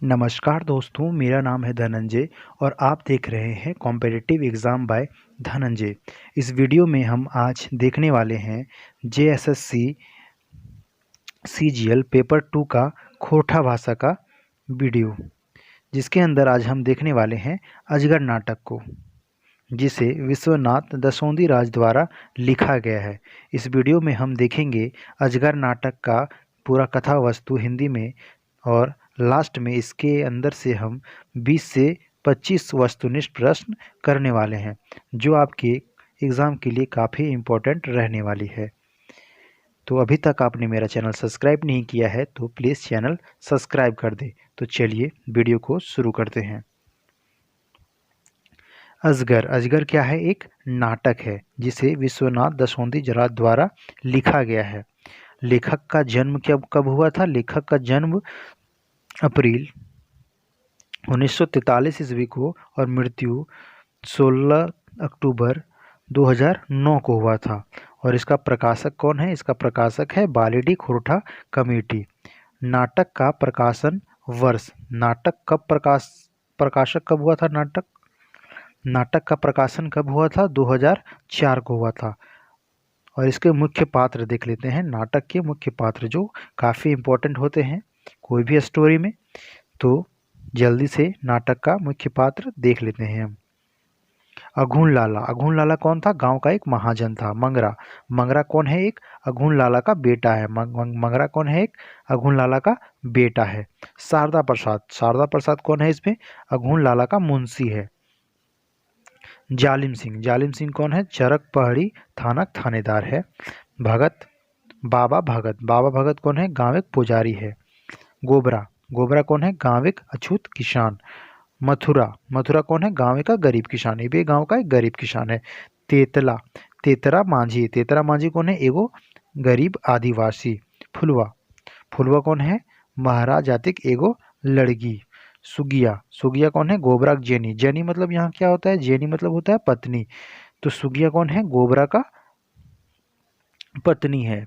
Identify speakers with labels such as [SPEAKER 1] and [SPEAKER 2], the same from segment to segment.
[SPEAKER 1] नमस्कार दोस्तों, मेरा नाम है धनंजय और आप देख रहे हैं कॉम्पिटिटिव एग्ज़ाम बाय धनंजय। इस वीडियो में हम आज देखने वाले हैं जेएसएससी सीजीएल पेपर 2 का खोरठा भाषा का वीडियो, जिसके अंदर आज हम देखने वाले हैं अजगर नाटक को, जिसे विश्वनाथ दसोंधी राज द्वारा लिखा गया है। इस वीडियो में हम देखेंगे अजगर नाटक का पूरा कथा वस्तु हिंदी में, और लास्ट में इसके अंदर से हम 20 से 25 वस्तुनिष्ठ प्रश्न करने वाले हैं, जो आपके एग्ज़ाम के लिए काफ़ी इम्पोर्टेंट रहने वाली है। तो अभी तक आपने मेरा चैनल सब्सक्राइब नहीं किया है तो प्लीज़ चैनल सब्सक्राइब कर दें। तो चलिए वीडियो को शुरू करते हैं। अजगर क्या है? एक नाटक है जिसे विश्वनाथ दसोंधी राज द्वारा लिखा गया है। लेखक का जन्म कब हुआ था? लेखक का जन्म अप्रैल 1943 ईस्वी को और मृत्यु 16 अक्टूबर 2009 को हुआ था। और इसका प्रकाशक कौन है? इसका प्रकाशक है बालीडी खोरठा कमेटी। नाटक का प्रकाशन वर्ष, नाटक कब प्रकाशक कब हुआ था? नाटक का प्रकाशन कब हुआ था? 2004 को हुआ था। और इसके मुख्य पात्र देख लेते हैं। नाटक के मुख्य पात्र जो काफ़ी इम्पोर्टेंट होते हैं कोई भी स्टोरी में, तो जल्दी से नाटक का मुख्य पात्र देख लेते हैं हम। अघुन लाला कौन था? गांव का एक महाजन था। मंगरा कौन है? एक अघुन लाला का बेटा है। मंगरा कौन है? एक अघुन लाला का बेटा है। शारदा प्रसाद कौन है इसमें? अघुन लाला का मुंशी है। जालिम सिंह कौन है? चरक पहाड़ी थाना थानेदार है। बाबा भगत कौन है? गांव एक पुजारी है। गोबरा कौन है? गांव एक अछूत किसान। मथुरा कौन है? गांव का गरीब किसान, ये भी गांव का एक गरीब किसान है। तेतरा मांझी कौन है? एगो गरीब आदिवासी। फुलवा कौन है? महाराज जातिक एगो लड़की। सुगिया कौन है? गोबरा जेनी मतलब यहाँ क्या होता है? जेनी मतलब होता है पत्नी। तो सुगिया कौन है? गोबरा का पत्नी है।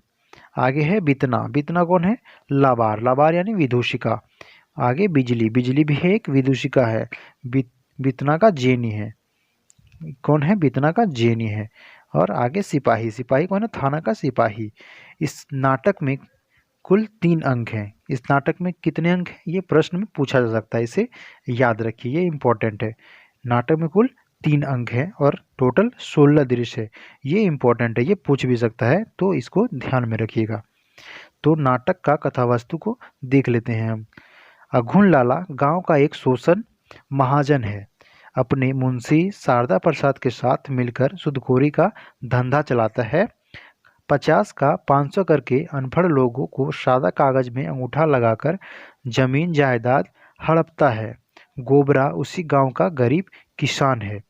[SPEAKER 1] आगे है बितना कौन है? लाबार यानी विदूषिका। आगे बिजली भी है, एक विदूषिका है। बितना का जेनी है। कौन है? बितना का जेनी है। और आगे सिपाही कौन है? थाना का सिपाही। इस नाटक में कुल 3 अंक हैं। इस नाटक में कितने अंक हैं? ये प्रश्न में पूछा जा सकता है, इसे याद रखिए, ये इम्पोर्टेंट है। नाटक में कुल 3 अंक हैं और टोटल 16 दृश्य है। ये इम्पोर्टेंट है, ये पूछ भी सकता है, तो इसको ध्यान में रखिएगा। तो नाटक का कथावस्तु को देख लेते हैं हम। अघुन लाला गांव का एक शोषण महाजन है। अपने मुंशी शारदा प्रसाद के साथ मिलकर सूदखोरी का धंधा चलाता है। 50 का 500 करके अनपढ़ लोगों को सादा कागज में अंगूठा लगाकर जमीन जायदाद हड़पता है। गोबरा उसी गांव का गरीब किसान है।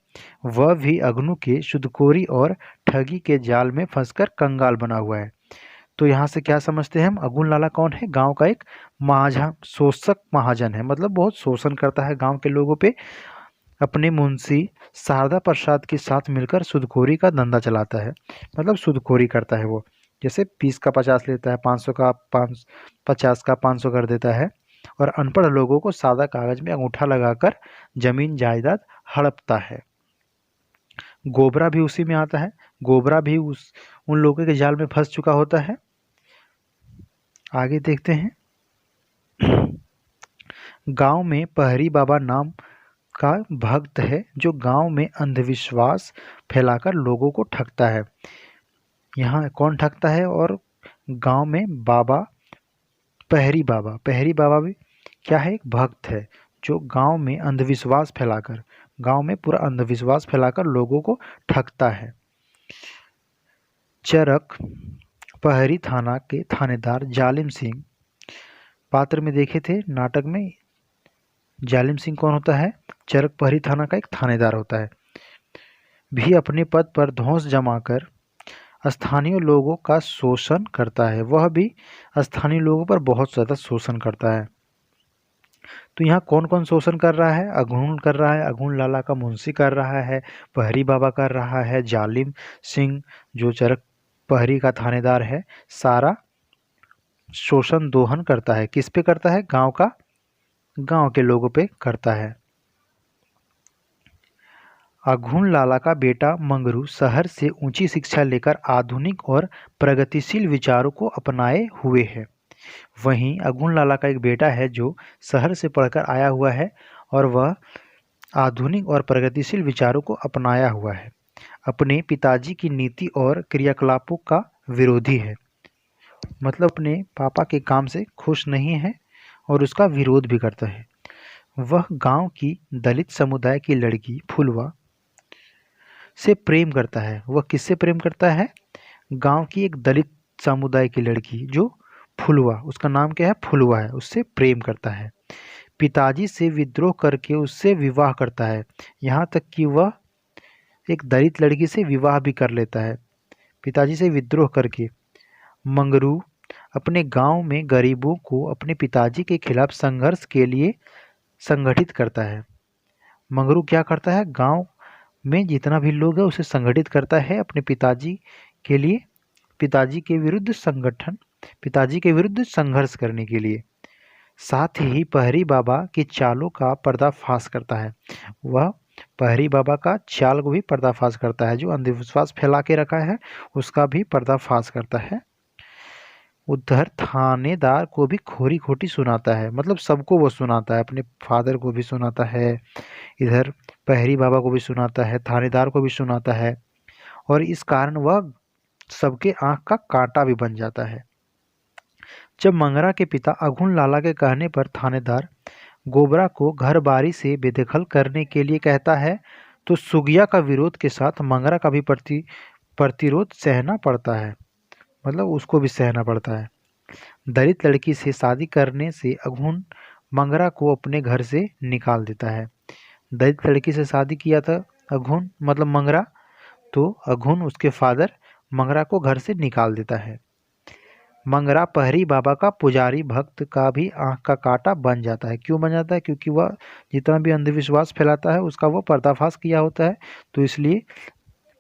[SPEAKER 1] वह भी अग्नु के सूदखोरी और ठगी के जाल में फंसकर कंगाल बना हुआ है। तो यहाँ से क्या समझते हैं हम? अघुन लाला कौन है? गांव का एक शोषक महाजन है, मतलब बहुत शोषण करता है गांव के लोगों पे। अपने मुंशी शारदा प्रसाद के साथ मिलकर सूदखोरी का धंधा चलाता है, मतलब सूदखोरी करता है वो। जैसे 20 का 50 लेता है, 500 का 50 का 500 कर देता है, और अनपढ़ लोगों को सादा कागज में अंगूठा लगाकर जमीन जायदाद हड़पता है। गोबरा भी उसी में आता है। गोबरा भी उन लोगों के जाल में फंस चुका होता है। आगे देखते हैं। गांव में पहरी बाबा नाम का भक्त है जो गांव में अंधविश्वास फैलाकर लोगों को ठगता है। यहाँ कौन ठगता है? और गांव में पहरी बाबा भी क्या है? एक भक्त है जो गांव में पूरा अंधविश्वास फैलाकर लोगों को ठगता है। चरक पहरी थाना के थानेदार जालिम सिंह पात्र में देखे थे नाटक में। जालिम सिंह कौन होता है? चरक पहरी थाना का एक थानेदार होता है। भी अपने पद पर धौंस जमाकर स्थानीय लोगों का शोषण करता है। वह भी स्थानीय लोगों पर बहुत ज़्यादा शोषण करता है। तो यहाँ कौन कौन शोषण कर रहा है? अघुन कर रहा है, अघुन लाला का मुंशी कर रहा है, पहरी बाबा कर रहा है, जालिम सिंह जो चरक पहरी का थानेदार है, सारा शोषण दोहन करता है। किस पे करता है? गांव के लोगों पे करता है। अघुन लाला का बेटा मंगरू शहर से ऊंची शिक्षा लेकर आधुनिक और प्रगतिशील विचारों को अपनाए हुए है। वहीं अघुन लाला का एक बेटा है जो शहर से पढ़कर आया हुआ है और वह आधुनिक और प्रगतिशील विचारों को अपनाया हुआ है। अपने पिताजी की नीति और क्रियाकलापों का विरोधी है, मतलब अपने पापा के काम से खुश नहीं है और उसका विरोध भी करता है। वह गांव की दलित समुदाय की लड़की फुलवा से प्रेम करता है। वह किससे प्रेम करता है? गांव की एक दलित समुदाय की लड़की जो फुलवा, उसका नाम क्या है? फुलवा है, उससे प्रेम करता है। पिताजी से विद्रोह करके उससे विवाह करता है। यहाँ तक कि वह एक दलित लड़की से विवाह भी कर लेता है पिताजी से विद्रोह करके। मंगरू अपने गांव में गरीबों को अपने पिताजी के खिलाफ संघर्ष के लिए संगठित करता है। मंगरू क्या करता है? गांव में जितना भी लोग है उसे संगठित करता है अपने पिताजी के लिए, पिताजी के विरुद्ध संघर्ष करने के लिए। साथ ही पहरी बाबा की चालों का पर्दाफाश करता है। वह पहरी बाबा का चाल को भी पर्दाफाश करता है, जो अंधविश्वास फैला के रखा है उसका भी पर्दाफाश करता है। उधर थानेदार को भी खोरी खोटी सुनाता है, मतलब सबको वो सुनाता है, अपने फादर को भी सुनाता है, इधर पहरी बाबा को भी सुनाता है, थानेदार को भी सुनाता है, और इस कारण वह सबके आंख का कांटा भी बन जाता है। जब मंगरा के पिता अघुन लाला के कहने पर थानेदार गोबरा को घर बारी से बेदखल करने के लिए कहता है तो सुगिया का विरोध के साथ मंगरा का भी प्रतिरोध सहना पड़ता है, मतलब उसको भी सहना पड़ता है। दलित लड़की से शादी करने से अघुन मंगरा को अपने घर से निकाल देता है। दलित लड़की से शादी किया था अघुन, मतलब मंगरा, तो अघुन उसके फादर मंगरा को घर से निकाल देता है। मंगरा पहरी बाबा का पुजारी भक्त का भी आंख का कांटा बन जाता है। क्यों बन जाता है? क्योंकि वह जितना भी अंधविश्वास फैलाता है उसका वो पर्दाफाश किया होता है, तो इसलिए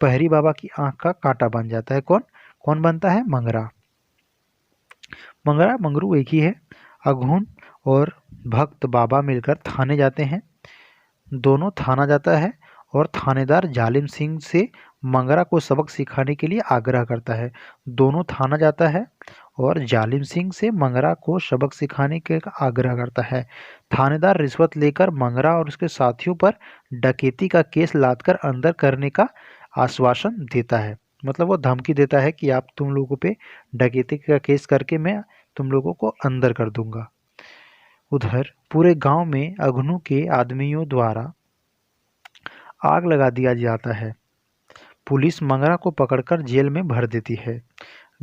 [SPEAKER 1] पहरी बाबा की आंख का कांटा बन जाता है। कौन कौन बनता है? मंगरा। मंगरू एक ही है। अघुन और भक्त बाबा मिलकर थाने जाते हैं। दोनों थाना जाता है और थानेदार जालिम सिंह से मंगरा को सबक सिखाने के लिए आग्रह करता है। दोनों थाना जाता है और जालिम सिंह से मंगरा को सबक सिखाने के आग्रह करता है। थानेदार रिश्वत लेकर मंगरा और उसके साथियों पर डकैती का केस लादकर अंदर करने का आश्वासन देता है, मतलब वो धमकी देता है कि आप तुम लोगों पे डकैती का केस करके मैं तुम लोगों को अंदर कर दूंगा। उधर पूरे गांव में अघनु के आदमियों द्वारा आग लगा दिया जाता है। पुलिस मंगरा को पकड़कर जेल में भर देती है।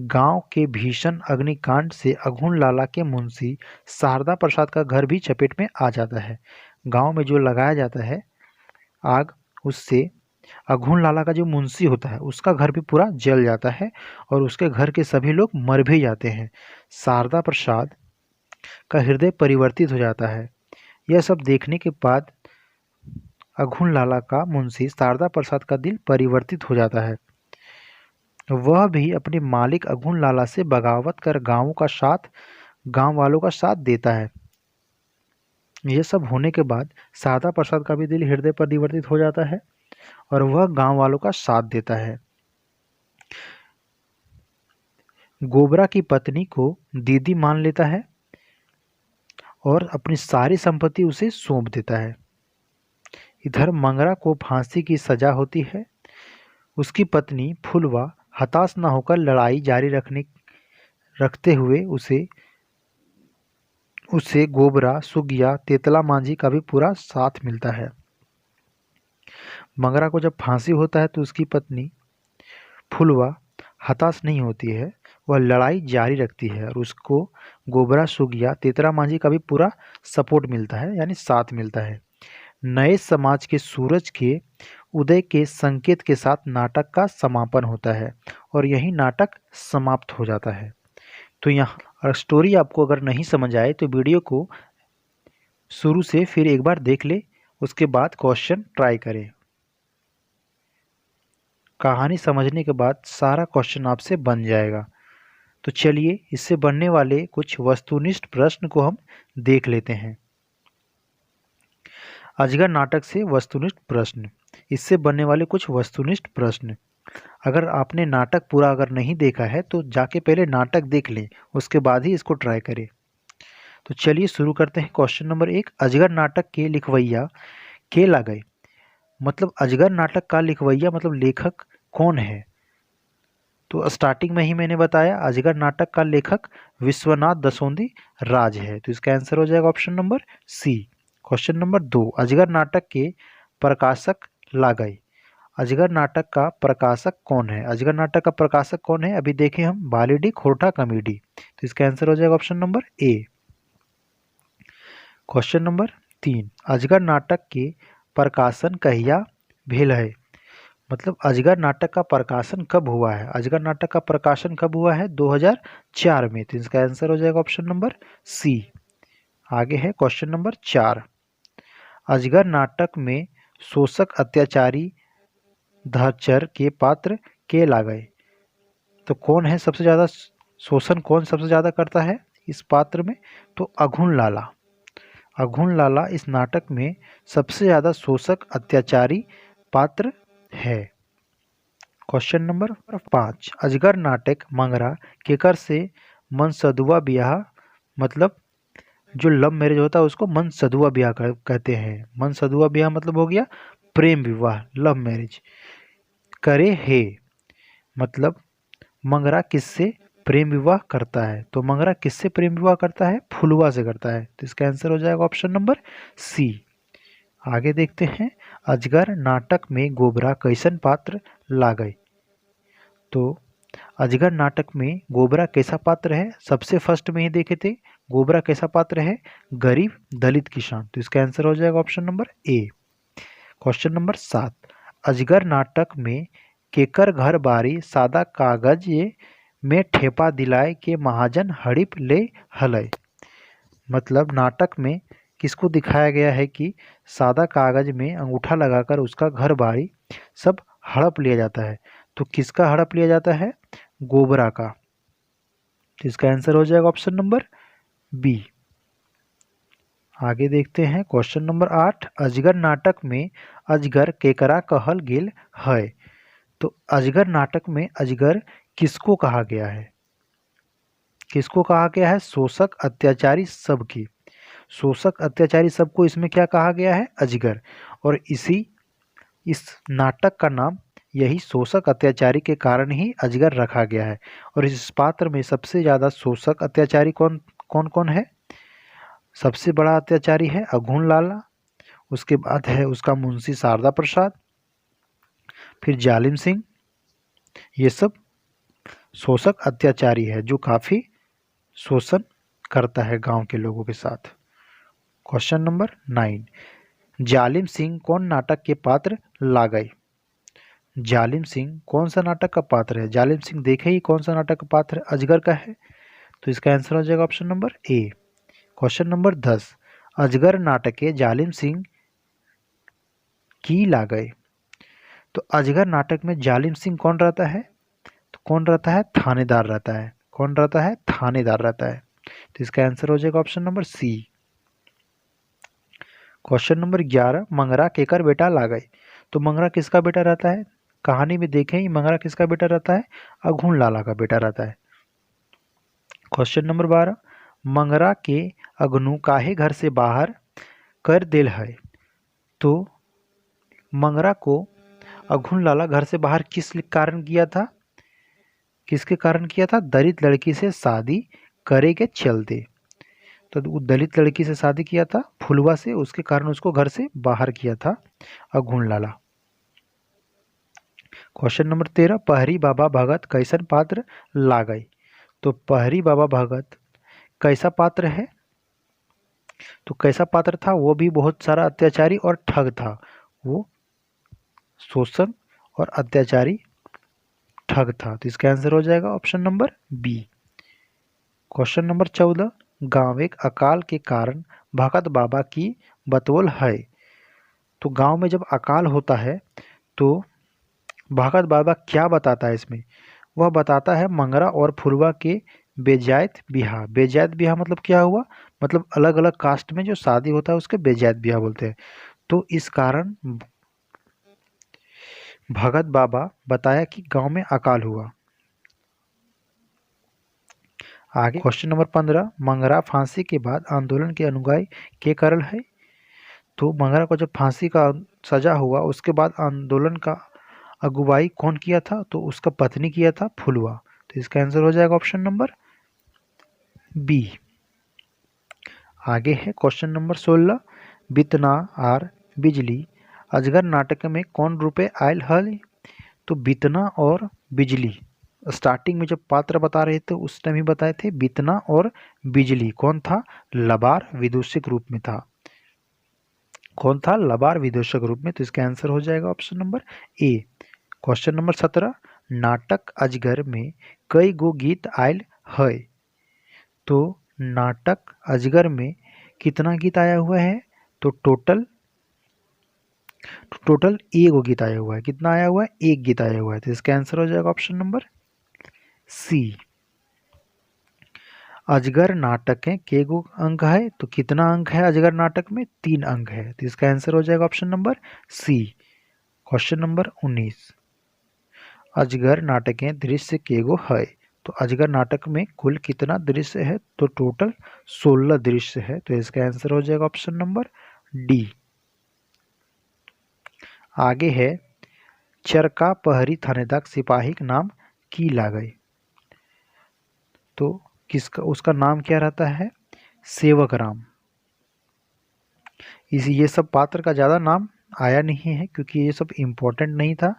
[SPEAKER 1] गांव के भीषण अग्निकांड से अघुन लाला के मुंशी शारदा प्रसाद का घर भी चपेट में आ जाता है। गांव में जो लगाया जाता है आग, उससे अघुन लाला का जो मुंशी होता है उसका घर भी पूरा जल जाता है और उसके घर के सभी लोग मर भी जाते हैं। शारदा प्रसाद का हृदय परिवर्तित हो जाता है। यह सब देखने के बाद अघुन लाला का मुंशी शारदा प्रसाद का दिल परिवर्तित हो जाता है। वह भी अपने मालिक अघुन लाला से बगावत कर गांव वालों का साथ देता है। यह सब होने के बाद शारदा प्रसाद का भी दिल हृदय परिवर्तित हो जाता है और वह गांव वालों का साथ देता है। गोबरा की पत्नी को दीदी मान लेता है और अपनी सारी संपत्ति उसे सौंप देता है। इधर मंगरा को फांसी की सजा होती है। उसकी पत्नी फुलवा हताश न होकर लड़ाई जारी रखते हुए उसे गोबरा, सुगिया, तेतला मांझी का भी पूरा साथ मिलता है। मंगरा को जब फांसी होता है तो उसकी पत्नी फुलवा हताश नहीं होती है, वह लड़ाई जारी रखती है और उसको गोबरा, सुगिया, तेतला मांझी का भी पूरा सपोर्ट मिलता है, यानी साथ मिलता है। नए समाज के सूरज के उदय के संकेत के साथ नाटक का समापन होता है और यही नाटक समाप्त हो जाता है। तो यहाँ स्टोरी आपको अगर नहीं समझ आए तो वीडियो को शुरू से फिर एक बार देख ले, उसके बाद क्वेश्चन ट्राई करें। कहानी समझने के बाद सारा क्वेश्चन आपसे बन जाएगा। तो चलिए इससे बनने वाले कुछ वस्तुनिष्ठ प्रश्न को हम देख लेते हैं। अजगर नाटक से वस्तुनिष्ठ प्रश्न, इससे बनने वाले कुछ वस्तुनिष्ठ प्रश्न। अगर आपने नाटक पूरा अगर नहीं देखा है तो जाके पहले नाटक देख लें, उसके बाद ही इसको ट्राई करें। तो चलिए शुरू करते हैं। क्वेश्चन नंबर 1, अजगर नाटक के लिखवैया के ला गए। मतलब अजगर नाटक का लिखवैया मतलब लेखक कौन है? तो स्टार्टिंग में ही मैंने बताया अजगर नाटक का लेखक विश्वनाथ दसोंदी राज है, तो इसका आंसर हो जाएगा option number C. Question number 2, अजगर नाटक के प्रकाशक ला गए। अजगर नाटक का प्रकाशक कौन है? अजगर नाटक का प्रकाशक कौन है? अभी देखें हम, बालीडी खोरठा कॉमेडी, तो इसका आंसर हो जाएगा option number A. Question number 3, अजगर नाटक के प्रकाशन कहिया भेल है। मतलब अजगर नाटक का प्रकाशन कब हुआ है? अजगर नाटक का प्रकाशन कब हुआ है? 2004 में, तो इसका आंसर हो जाएगा ऑप्शन नंबर सी। आगे है क्वेश्चन नंबर 4, अजगर नाटक में शोषक अत्याचारी धाचर के पात्र के ला गए। तो कौन है सबसे ज़्यादा शोषण, कौन सबसे ज़्यादा करता है इस पात्र में? तो अघुन लाला। अघुन लाला इस नाटक में सबसे ज़्यादा शोषक अत्याचारी पात्र है। क्वेश्चन नंबर 5, अजगर नाटक मंगरा केकर से मनसदुआ ब्याह। मतलब जो लव मैरिज होता है उसको मनसदुआ ब्याह कहते हैं। मनसदुआ ब्याह मतलब हो गया प्रेम विवाह, लव मैरिज। करे है मतलब मंगरा किससे प्रेम विवाह करता है? तो मंगरा किससे प्रेम विवाह करता है? फुलवा से करता है, तो इसका आंसर हो जाएगा ऑप्शन नंबर सी। आगे देखते हैं, अजगर नाटक में गोबरा कैसन पात्र ला गए। तो अजगर नाटक में गोबरा कैसा पात्र है? सबसे फर्स्ट में ही देखे थे, गोबरा कैसा पात्र है? गरीब दलित किसान, तो इसका आंसर हो जाएगा option number A. Question number 7, अजगर नाटक में केकर घर बारी सादा कागज में ठेपा दिलाए के महाजन हड़िप ले हलय। मतलब नाटक में किसको दिखाया गया है कि सादा कागज में अंगूठा लगाकर उसका घर बारी सब हड़प लिया जाता है। तो किसका हड़प लिया जाता है? गोबरा का, तो इसका आंसर हो जाएगा ऑप्शन नंबर बी। आगे देखते हैं क्वेश्चन नंबर 8, अजगर नाटक में अजगर केकरा कहल गेल है। तो अजगर नाटक में अजगर किसको कहा गया है? किसको कहा गया है? शोषक अत्याचारी सबकी। शोषक अत्याचारी सबको इसमें क्या कहा गया है? अजगर। और इस नाटक का नाम यही शोषक अत्याचारी के कारण ही अजगर रखा गया है। और इस पात्र में सबसे ज़्यादा शोषक अत्याचारी कौन कौन कौन है? सबसे बड़ा अत्याचारी है अघुन लाला, उसके बाद है उसका मुंशी शारदा प्रसाद, फिर जालिम सिंह। ये सब शोषक अत्याचारी है जो काफ़ी शोषण करता है गांव के लोगों के साथ। क्वेश्चन नंबर 9, जालिम सिंह कौन नाटक के पात्र ला गए। जालिम सिंह कौन सा नाटक का पात्र है? जालिम सिंह देखे ही कौन सा नाटक का पात्र अजगर का है, तो इसका आंसर हो जाएगा option number A. Question number 10, अजगर नाटक के जालिम सिंह की ला गए। तो अजगर नाटक में जालिम सिंह कौन रहता है? तो कौन रहता है? थानेदार रहता है। कौन रहता है? थानेदार रहता है, तो इसका आंसर हो जाएगा option number C. Question number 11, Mangra केकर बेटा ला गए। तो मंगरा किसका बेटा रहता है? कहानी में देखें ही मंगरा किसका बेटा रहता है? अघुन लाला का बेटा रहता है। क्वेश्चन नंबर 12, मंगरा के अग्नु काहे घर से बाहर कर देल है। तो मंगरा को अघुन लाला घर से बाहर किस कारण किया था? किसके कारण किया था? दलित लड़की से शादी करे के चलते। तो वो दलित लड़की से शादी किया था फुलवा से, उसके कारण उसको घर से बाहर किया था अघुन लाला। क्वेश्चन नंबर 13, पहरी बाबा भगत कैसन पात्र ला गए। तो पहरी बाबा भगत कैसा पात्र है? तो कैसा पात्र था? वो भी बहुत सारा अत्याचारी और ठग था। वो शोषण और अत्याचारी ठग था, तो इसका आंसर हो जाएगा option number B. Question number 14, गांव एक अकाल के कारण भगत बाबा की बतौल है। तो गांव में जब अकाल होता है तो भगत बाबा क्या बताता है इसमें? वह बताता है मंगरा और फुलवा के बेजायत बियाह। बेजायत बियाह मतलब क्या हुआ? मतलब अलग अलग कास्ट में जो शादी होता है उसके बेजायत बियाह बोलते हैं। तो इस कारण भगत बाबा बताया कि गांव में अकाल हुआ। आगे क्वेश्चन नंबर 15, मंगरा फांसी के बाद आंदोलन के अनुयायी के कारण है। तो मंगरा को जब फांसी का सजा हुआ उसके बाद आंदोलन का अगुवाई कौन किया था, तो उसका पत्नी किया था, फुलवा। तो इसका आंसर हो जाएगा ऑप्शन नंबर बी। आगे है क्वेश्चन नंबर 16, बितना आर बिजली अजगर नाटक में कौन रूपे आयल हल। तो बितना और बिजली स्टार्टिंग में जब पात्र बता रहे थे उस टाइम ही बताए थे, बितना और बिजली कौन था, लबार विदूषक रूप में था। कौन था, लबार विदूषक रूप में। तो इसका आंसर हो जाएगा option number A. Question number 17, नाटक अजगर में कई गो गीत आयल है। तो नाटक अजगर में कितना गीत आया हुआ है, तो टोटल एक गो गीत आया हुआ है। कितना आया हुआ है, एक गीत आया हुआ है। तो इसका आंसर हो जाएगा ऑप्शन नंबर सी। अजगर नाटक है के गो अंक है, तो कितना अंक है अजगर नाटक में, 3 अंक है। तो इसका आंसर हो जाएगा option number C. Question number 19, अजगर नाटक के दृश्य के गो है। तो अजगर नाटक में कुल कितना दृश्य है, तो टोटल 16 दृश्य है। तो इसका आंसर हो जाएगा ऑप्शन नंबर डी। आगे है चरका पहरी थानेदार सिपाही का नाम की लागय। तो किसका उसका नाम क्या रहता है, सेवक राम। ये सब पात्र का ज़्यादा नाम आया नहीं है क्योंकि ये सब इम्पोर्टेंट नहीं था,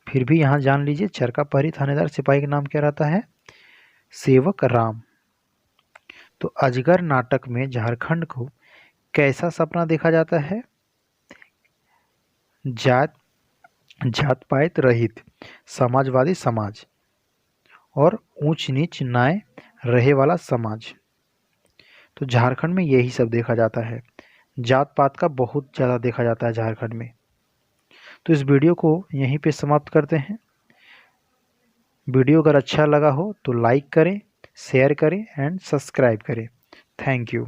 [SPEAKER 1] फिर भी यहाँ जान लीजिए चरका पहरी थानेदार सिपाही का नाम क्या रहता है, सेवक राम। तो अजगर नाटक में झारखंड को कैसा सपना देखा जाता है, जात पात रहित समाजवादी समाज और ऊंच नीच न्याय रहे वाला समाज। तो झारखंड में यही सब देखा जाता है, जात पात का बहुत ज़्यादा देखा जाता है झारखंड में। तो इस वीडियो को यहीं पे समाप्त करते हैं। वीडियो अगर अच्छा लगा हो तो लाइक करें, शेयर करें एंड सब्सक्राइब करें। Thank you.